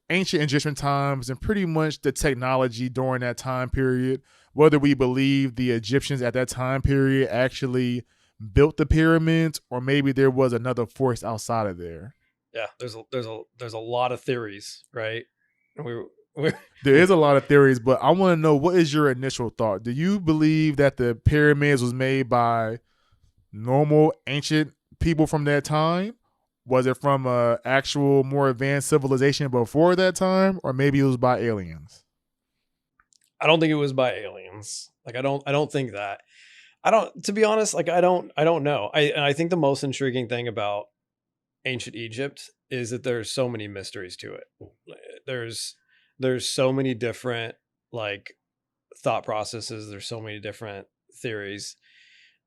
ancient Egyptian times and pretty much the technology during that time period, whether we believe the Egyptians at that time period actually built the pyramids or maybe there was another force outside of there. Yeah, there's a lot of theories, right? We we There is a lot of theories, but I want to know, what is your initial thought? Do you believe that the pyramids was made by normal ancient people from that time? Was it from a actual more advanced civilization before that time, or maybe it was by aliens? I don't think it was by aliens. Like I don't think that. I don't, to be honest, like I don't know. I think the most intriguing thing about ancient Egypt is that there's so many mysteries to it. There's there's so many different like thought processes, there's so many different theories.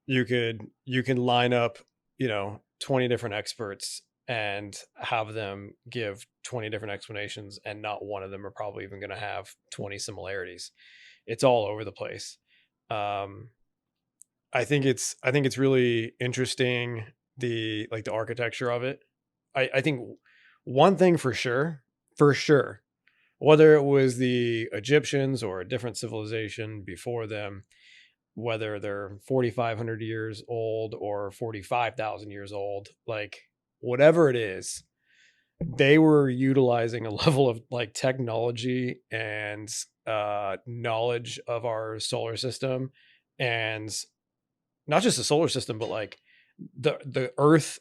You can line up, 20 different experts and have them give 20 different explanations and not one of them are probably even going to have 20 similarities. It's all over the place. Um I think it's really interesting, the architecture of it. I think one thing for sure, whether it was the Egyptians or a different civilization before them, whether they're 4,500 years old or 45,000 years old, like whatever it is, they were utilizing a level of like technology and knowledge of our solar system, and not just the solar system, but like the Earth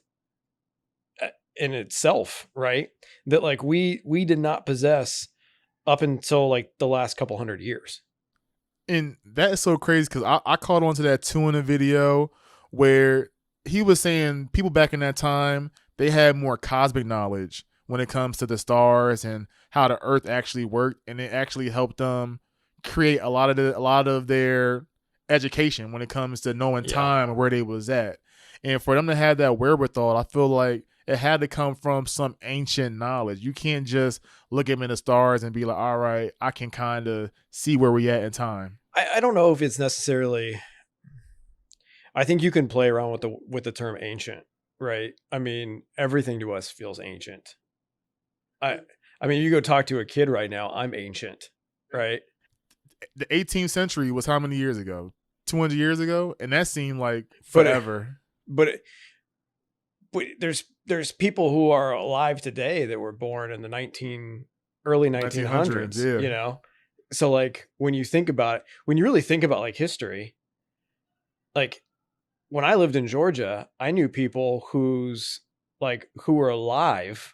in itself, right? That like we did not possess up until like the last couple hundred years. And that is so crazy because I caught on to that too in a video where he was saying people back in that time, they had more cosmic knowledge when it comes to the stars and how the earth actually worked, and it actually helped them create a lot of their education when it comes to knowing Yeah. time and where they was at. And for them to have that wherewithal, I feel like it had to come from some ancient knowledge. You can't just look at them in the stars and be like, all right, I can kind of see where we at in time. I don't know if it's necessarily, I think you can play around with the term ancient, right? I mean, everything to us feels ancient. I I mean, you go talk to a kid right now, I'm ancient, right? The 18th century was how many years ago? 200 years ago, and that seemed like But forever. but but there's people who are alive today that were born in the 19 early 1900s, 1900s, yeah. you know. So like when you think about it, when you really think about like history, like when I lived in Georgia, I knew people who were alive,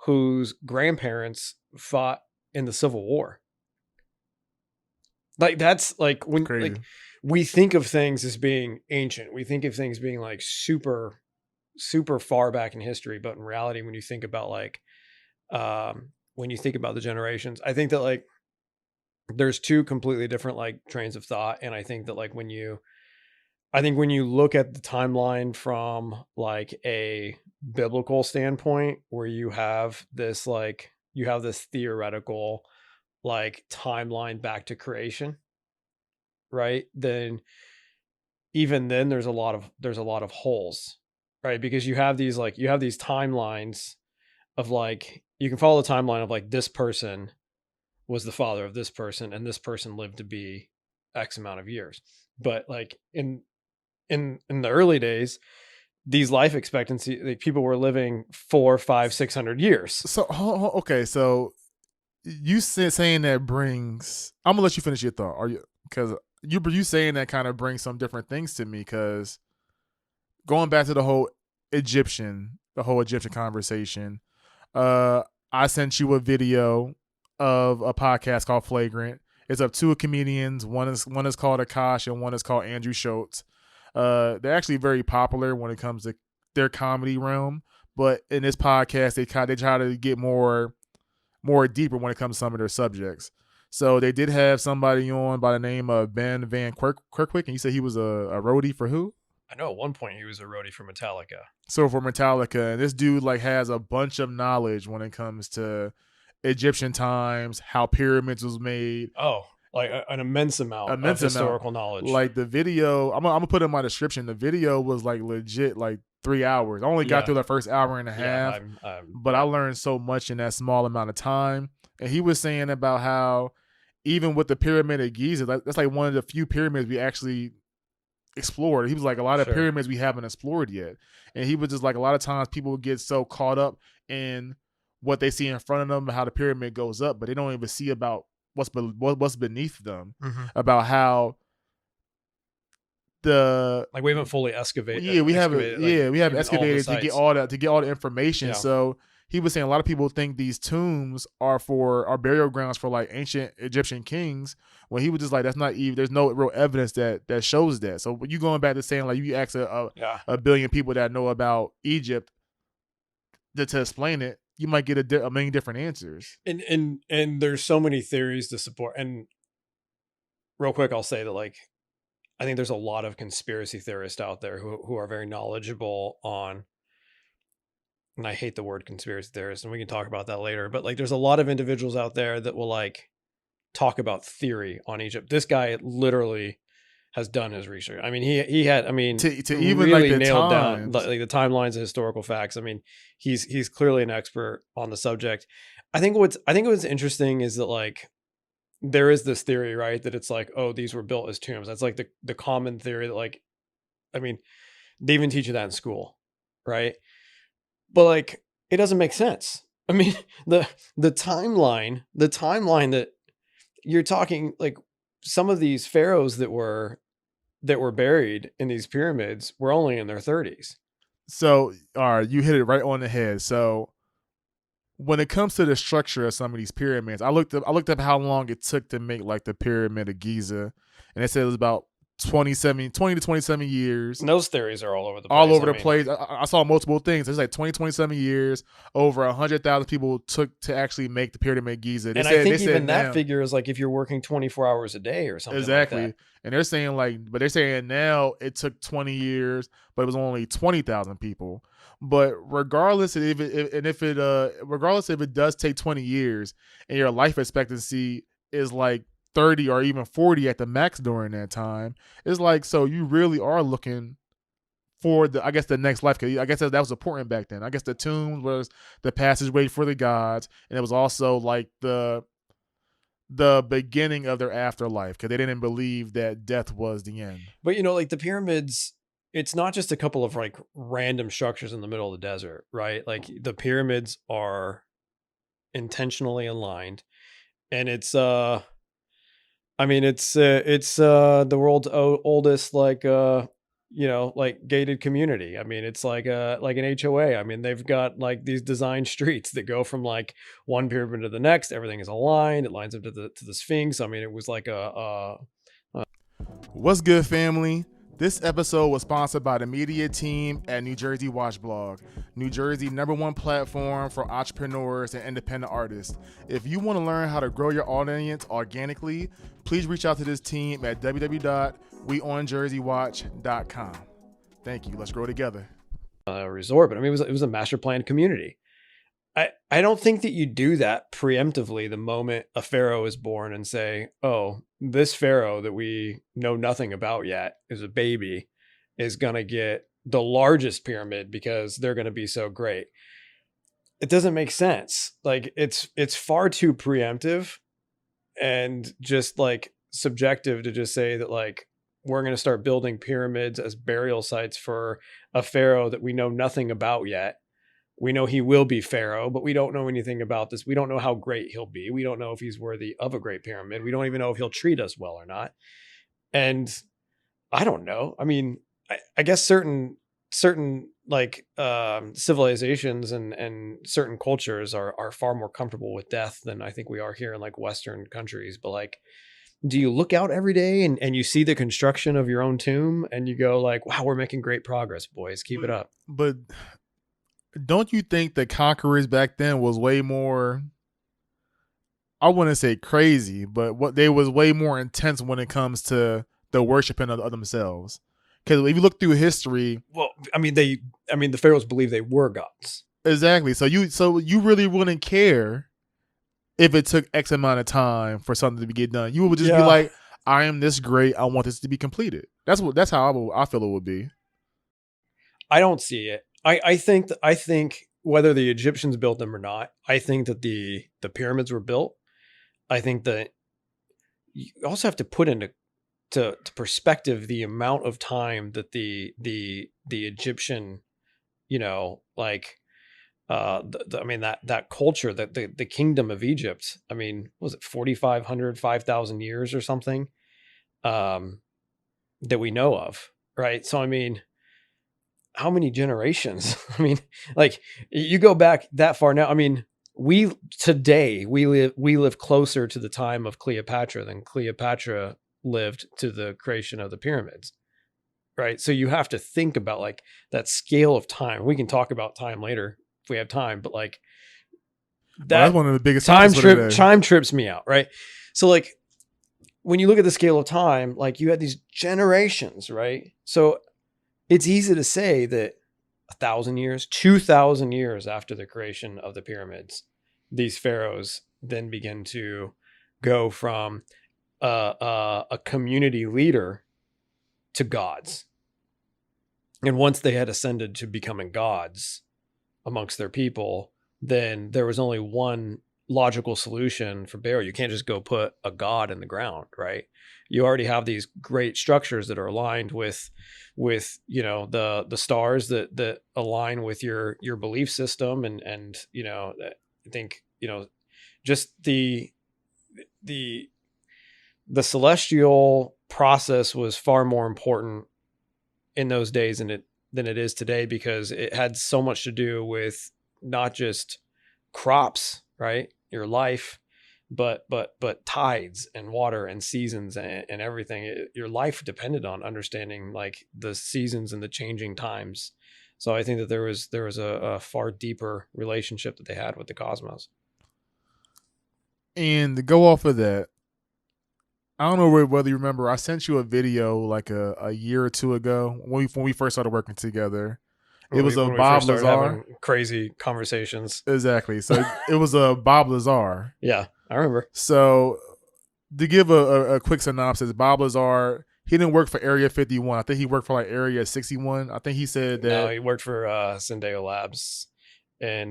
whose grandparents fought in the Civil War. Like that's like It's when crazy. like we think of things as being ancient. We think of things being like super far back in history, but in reality, when you think about the generations, I think that like there's two completely different like trains of thought, and I think when you look at the timeline from like a biblical standpoint, where you have this theoretical like timeline back to creation, right? Then even then there's a lot of holes, right? Because you have these timelines of like you can follow the timeline of like this person was the father of this person and this person lived to be X amount of years. But like in the early days, these life expectancy like, people were living 4, 5, 600 years. So, okay, so you saying that brings. I'm gonna let you finish your thought. Are you? Because you saying that kind of brings some different things to me. Because going back to the whole Egyptian conversation, uh, I sent you a video of a podcast called Flagrant. It's of two comedians. One is called Akash and one is called Andrew Schultz. They're actually very popular when it comes to their comedy realm. But in this podcast, they try to get more deeper when it comes to some of their subjects. So they did have somebody on by the name of Ben Van Kirkwick, and you said he was a roadie for who? I know at one point he was a roadie for Metallica. So for Metallica, and this dude like has a bunch of knowledge when it comes to Egyptian times, how pyramids was made, Oh, like an immense amount of immense amount. historical knowledge. Like the video, I'm gonna put in my description. The video was like legit, like 3 hours. I only got Yeah. through the first hour and a Yeah, half, but I learned so much in that small amount of time. And he was saying about how even with the Pyramid of Giza, that's like one of the few pyramids we actually explored. He was like, a lot of Sure. pyramids we haven't explored yet. And he was just like, a lot of times people get so caught up in what they see in front of them, how the pyramid goes up, but they don't even see about what's beneath them, about how like we haven't fully excavated. we have even excavated to get all the information. Yeah. So he was saying a lot of people think these tombs are burial grounds for like ancient Egyptian kings, when he was just like, that's not even, there's no real evidence that shows that. So you going back to saying like, you ask a billion people that know about Egypt to explain it, you might get a million different answers. And there's so many theories to support. And real quick, I'll say that like, I think there's a lot of conspiracy theorists out there who are very knowledgeable on, and I hate the word conspiracy theorist, and we can talk about that later, but like there's a lot of individuals out there that will like talk about theory on Egypt. This guy literally has done his research. I mean, he had, I mean, to even really like nailed down like the timelines and historical facts. I mean, he's clearly an expert on the subject. I think what's interesting is that like, there is this theory, right, that it's like, oh, these were built as tombs. That's like the common theory that like, I mean, they even teach you that in school, right? But like, it doesn't make sense. I mean, the timeline that you're talking, like some of these pharaohs that were buried in these pyramids were only in their 30s. So, all right, you hit it right on the head. So when it comes to the structure of some of these pyramids, I looked up how long it took to make like the Pyramid of Giza, and it said it was about 20 to 27 years. And those theories are all over the place. I saw multiple things. It's like 27 years, over 100,000 people took to actually make the Pyramid of Giza. I think even that figure is like if you're working 24 hours a day or something. Exactly. Like that. And they're saying now it took 20 years, but it was only 20,000 people. But regardless if it does take 20 years and your life expectancy is like 30 or even 40 at the max during that time, it's like, so you really are looking for the next life. Cause I guess that was important back then. I guess the tomb was the passageway for the gods, and it was also like the beginning of their afterlife, because they didn't believe that death was the end. But like the pyramids, it's not just a couple of like random structures in the middle of the desert, right? Like the pyramids are intentionally aligned, and it's the world's oldest like like gated community. I mean, it's like an HOA. I mean, they've got like these design streets that go from like one pyramid to the next. Everything is aligned. It lines up to the Sphinx. I mean, it was like What's good, family? This episode was sponsored by the media team at New Jersey Watch Blog, New Jersey's #1 platform for entrepreneurs and independent artists. If you want to learn how to grow your audience organically, please reach out to this team at www.weonjerseywatch.com. Thank you. Let's grow together. Resort, but I mean, it was a master planned community. I don't think that you do that preemptively the moment a pharaoh is born and say, oh, this pharaoh that we know nothing about yet is a baby, is going to get the largest pyramid because they're going to be so great. It doesn't make sense. Like it's far too preemptive and just like subjective to just say that like we're going to start building pyramids as burial sites for a pharaoh that we know nothing about yet. We know he will be pharaoh, but we don't know anything about this. We don't know how great he'll be. We don't know if he's worthy of a great pyramid. We don't even know if he'll treat us well or not. And I don't know. I mean, I guess certain like civilizations and certain cultures are far more comfortable with death than I think we are here in like Western countries. But like, do you look out every day and you see the construction of your own tomb and you go like, wow, we're making great progress, boys. Keep it up. But don't you think the conquerors back then was way more, I wouldn't say crazy, but what they was way more intense when it comes to the worshiping of themselves? Because if you look through history, well, I mean, the pharaohs believed they were gods. Exactly. So you really wouldn't care if it took X amount of time for something to get done. You would just be like, I am this great. I want this to be completed. That's how I feel it would be. I don't see it. I think whether the Egyptians built them or not, I think that the pyramids were built. I think that you also have to put into to perspective the amount of time that the Egyptian, like I mean that culture, that the kingdom of Egypt, I mean, was it 4,500, 5,000 years or something, um that we know of, right? So I mean, how many generations? I mean, like, you go back that far now. I mean, we live closer to the time of Cleopatra than Cleopatra lived to the creation of the pyramids, right? So you have to think about like that scale of time. We can talk about time later if we have time, but like Well, that's that one of the biggest topics for today. time trips me out, right? So like when you look at the scale of time, like you had these generations, right? So it's easy to say that 1,000 years, 2,000 years after the creation of the pyramids, these pharaohs then begin to go from a community leader to gods. And once they had ascended to becoming gods amongst their people, then there was only one logical solution for burial. You can't just go put a god in the ground, right? You already have these great structures that are aligned with the stars that align with your belief system, and I think just the celestial process was far more important in those days than it is today, because it had so much to do with not just crops, right? Your life, but tides and water and seasons and everything. Your life depended on understanding like the seasons and the changing times. So I think that there was a far deeper relationship that they had with the cosmos. And to go off of that, I don't know whether you remember, I sent you a video like a year or two ago when we first started working together. It was a When we Bob first started Lazar. having crazy conversations. Exactly. So it was a Bob Lazar. Yeah, I remember. So to give a quick synopsis, Bob Lazar, he didn't work for Area 51. I think he worked for like Area 61. I think he said that. No, he worked for Sendeo Labs in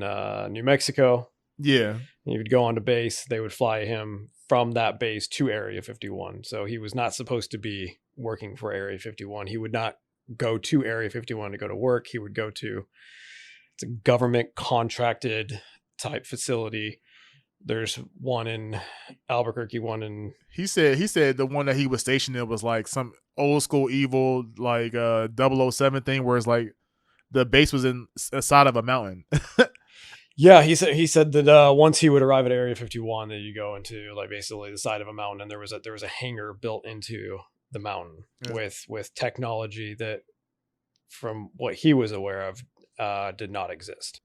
New Mexico. Yeah. He would go on to base. They would fly him from that base to Area 51. So he was not supposed to be working for Area 51. He would not go to Area 51 to go to work. He would go to, it's a government contracted type facility. There's one in Albuquerque, one in. He said the one that he was stationed in was like some old school evil like 007 thing where it's like the base was in a side of a mountain. Yeah, he said that once he would arrive at Area 51, that you go into like basically the side of a mountain, and there was a hangar built into the mountain. Yeah. with technology that, from what he was aware of, did not exist.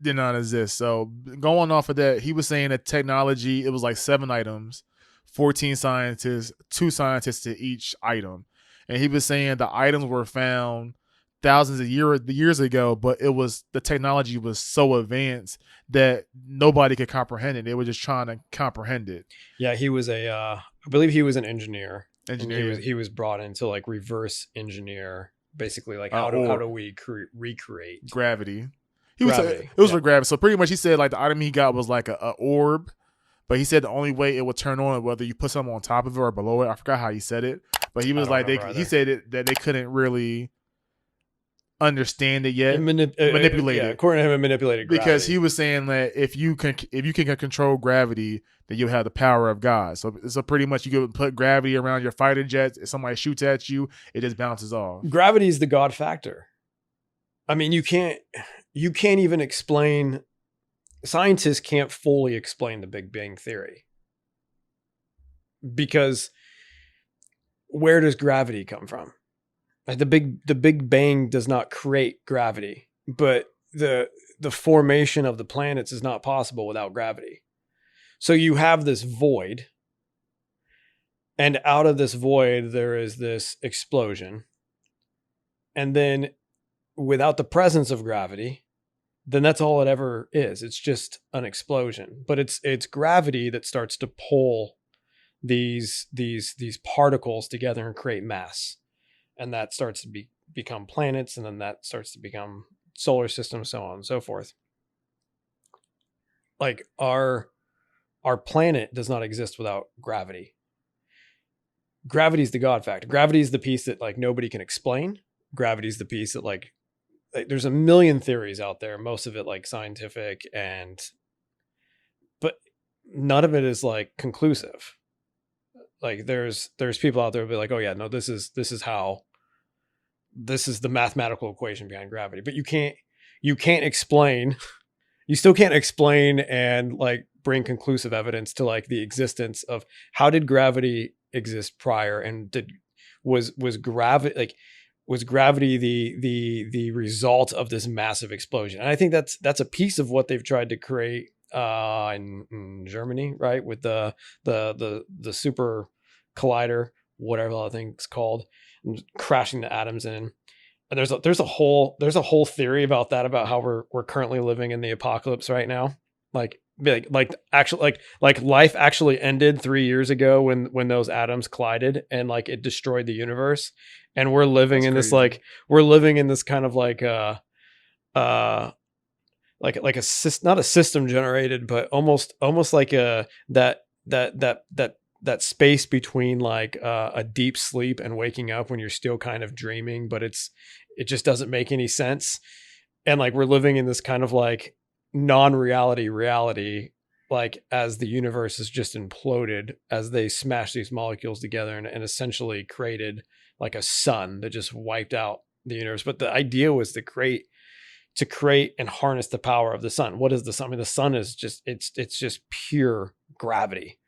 So going off of that, he was saying that technology, it was like 7 items, 14 scientists, 2 scientists to each item. And he was saying the items were found thousands of years ago, but the technology was so advanced that nobody could comprehend it. They were just trying to comprehend it. Yeah, he was I believe he was an engineer. He was brought in to like reverse engineer, basically like how do we recreate gravity. It was for gravity. So pretty much he said like the item he got was like a orb, but he said the only way it would turn on whether you put something on top of it or below it. I forgot how he said it, but he was like he said that they couldn't really understand it yet, manipulate it. According to him, manipulated gravity. Because he was saying that if you can control gravity, then you have the power of God. So pretty much you can put gravity around your fighter jets. If somebody shoots at you, it just bounces off. Gravity is the God factor. I mean, you can't even explain. Scientists can't fully explain the Big Bang Theory, because where does gravity come from? The Big Bang does not create gravity, but the formation of the planets is not possible without gravity. So you have this void, and out of this void there is this explosion, and then without the presence of gravity, then that's all it ever is. It's just an explosion. But it's gravity that starts to pull these particles together and create mass. And that starts to become planets, and then that starts to become solar system, so on and so forth. Like our planet does not exist without gravity. Gravity is the God factor. Gravity is the piece that like nobody can explain. Gravity is the piece that like there's a million theories out there, most of it like scientific, and but none of it is like conclusive. Like there's people out there who be like, oh yeah, no, this is the mathematical equation behind gravity, but you can't explain, you still can't explain and like bring conclusive evidence to like the existence of how did gravity exist prior, and was gravity like was gravity the result of this massive explosion. And I think that's a piece of what they've tried to create in Germany, right, with the super collider, whatever that thing's called, crashing the atoms in. And there's a whole theory about that, about how we're currently living in the apocalypse right now. Actually life actually ended 3 years ago when those atoms collided and like it destroyed the universe, and we're living in this like we're living in this kind of like like a not a system generated, but almost like a that space between like a deep sleep and waking up when you're still kind of dreaming, but it just doesn't make any sense. And like we're living in this kind of like non-reality reality, like as the universe has just imploded as they smashed these molecules together and essentially created like a sun that just wiped out the universe. But the idea was to create and harness the power of the sun. What is the sun? I mean, the sun is just it's just pure gravity.